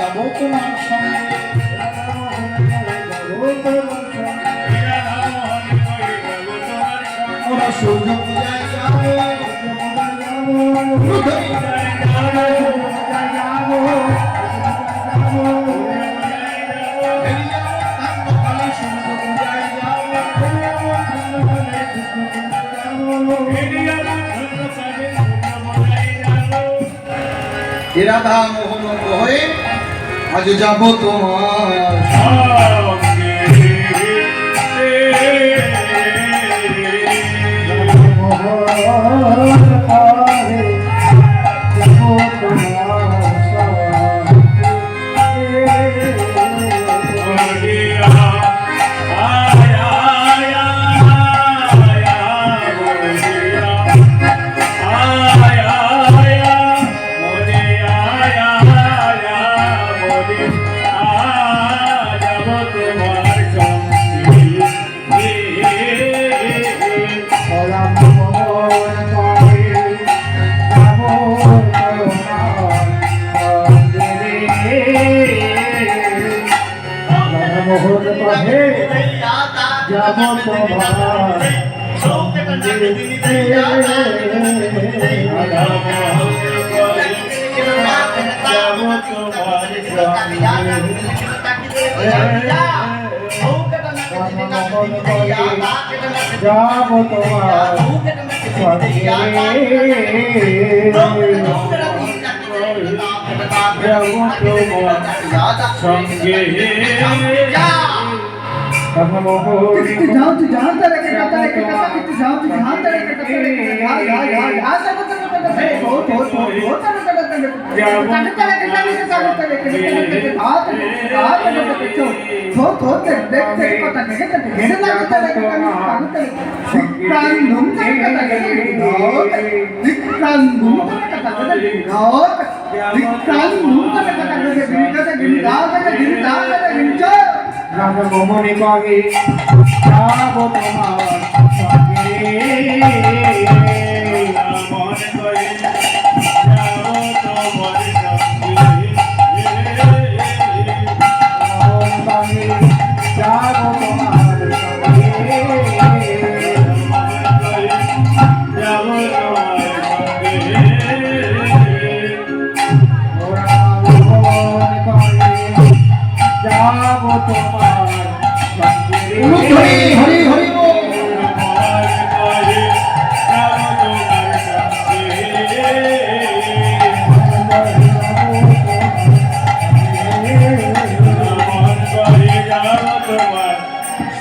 যাব তোমার সঙ্গে ওরা সূর্য পূজায় যাবো রাধা মোহন হয়ে আজ যাব তোমার মনে পাগে যাব তোমার সঙ্গে মনে করে যাব তোমার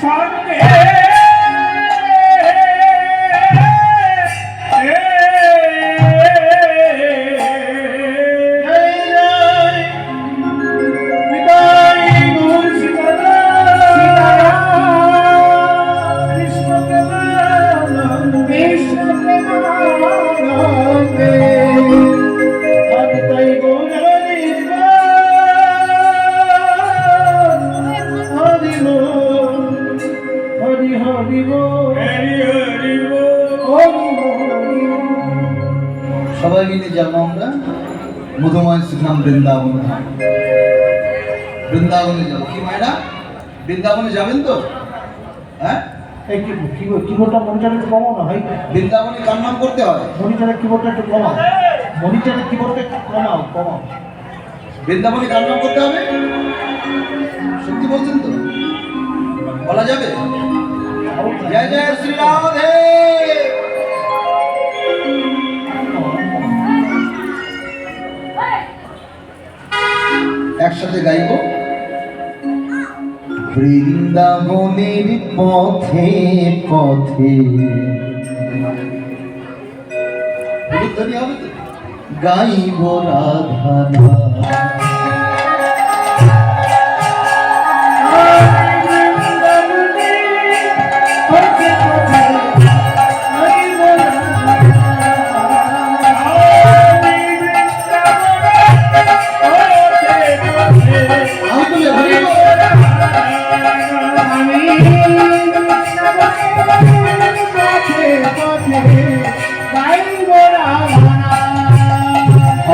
সঙ্গে যাব তোমার সবাই মিলে যাবো আমরা মধুময় শ্রীধাম বৃন্দাবন ধাম। বৃন্দাবনে যাবো কি মায়েরা? বৃন্দাবনে যাবেন তো? হ্যাঁ কিবোর্ডটা মনিটরে একটু কমাও না ভাই। বৃন্দাবনে কার নাম করতে হয়? মনিটরের কিবোর্ডটা একটু কমাও, মনিটরের কিবোর্ডটা একটু কমাও। বৃন্দাবনে কার নাম করতে হবে? সত্যি বলছেন তো? বলা যাবে? জয় জয় শ্রী রাধে। একসাথে গাইব। বৃন্দাবনের পথে পথে গাইব রাধা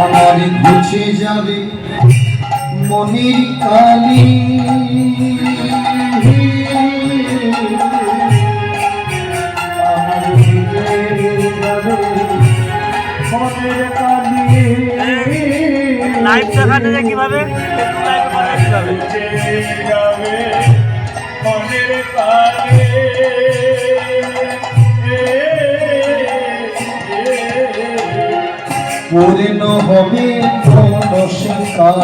আমার ঘুচে যাবে মনির কালী লাইভ দেখাতে যায় কিভাবে? পূর্ণ হবে নমস্কার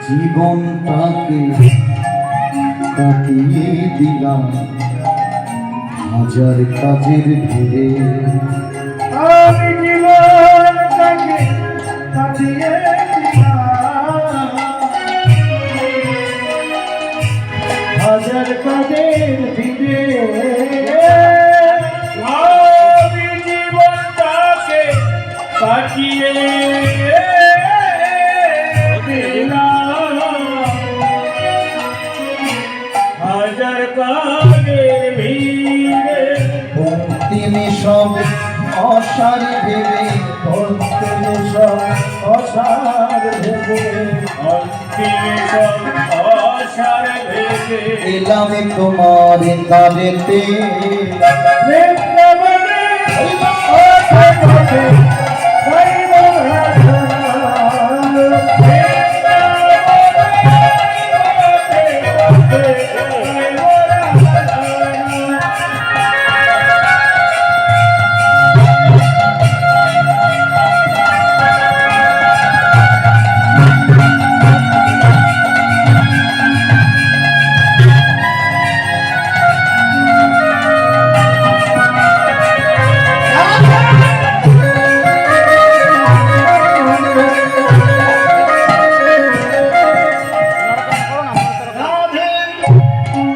জীবনটাকে কাটিয়ে দিলাম হাজার কাজের ভিড়ে আমি জীবনটাকে কাটিয়ে দিলাম হাজার কাজের ভিড়ে আমি জীবনটাকে কাটিয়ে হাজার কাজের ভিড়ে তিনি সব অসার ভেবে অন্তিম সব অসার ভেবে অন্তিম সব অসার ভেবে এলাম তোমার কাজেতে বৃন্দাবনে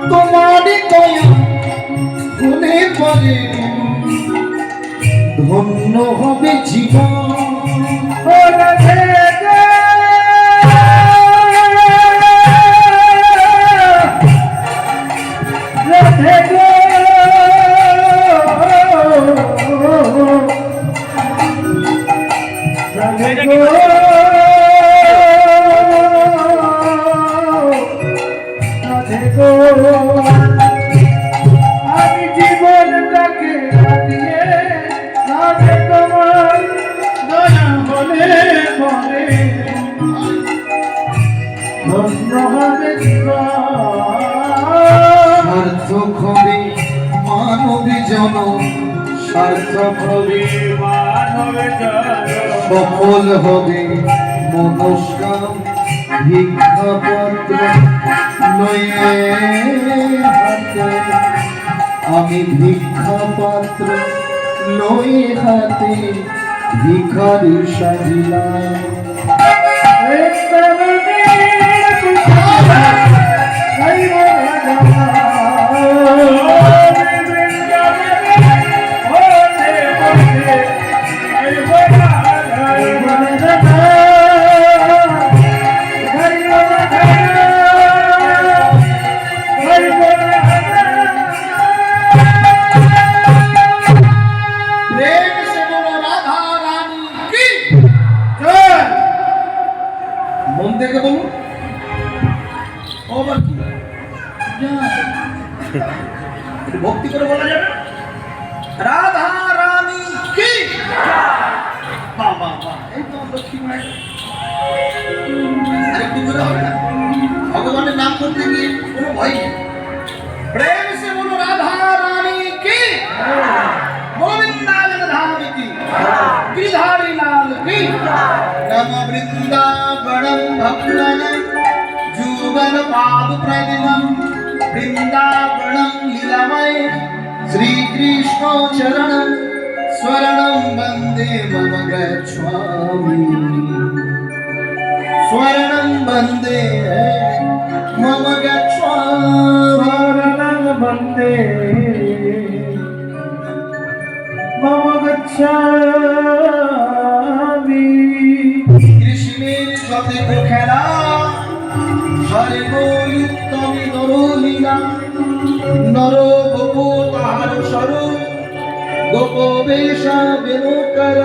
তোমার দয়া গুণে পরে ধন্য হবে জীবন আমি জীবনটাকে কাটিয়ে রাধে তোমার দয়া হলে বলে ধন্য হবে সার্থক হবে মানব জন সার্থক হবে সফল হবে মনস্কাম ভিক্ষাপত্র লয়ে হাতে আমি ভিক্ষাপত্র লয়ে হাতে ভিখারি সাজিলাম প্রেম সে বলো রাধা রানী কি মন থেকে বলুন আবার কি ভক্তি করে বলা যাবে রাধা রানী কি বাবা এই তো লক্ষ্মী মায়ের আরেকটু করে হবে না ভগবানের নাম করতে গিয়ে কোনো ভয় নেই প্রেম সে বলো রাধা রানী কি গোবিন্দায় ধাম কি गिरधारी लाल की नम वृंदावनम भक्तनम जुगल पाद प्रदिनम वृंदावनम लीलामय श्री কৃষ্ণ চরণম স্মরণম বন্দে মম গচ্ছামি স্মরণম বন্দে মম গচ্ছামি শরণং বন্দে মম গচ্ছামি। কৃষ্ণের সাথে তো খেলা সর্বয়ুক্তমি নরলীলা নর গোপো তাহার স্বরূপ গোপ বেশা বেনুকর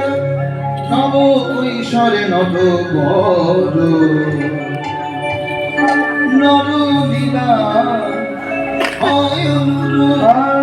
নব কৈশোরে নট বর নরলীলা হয় অনুরূপ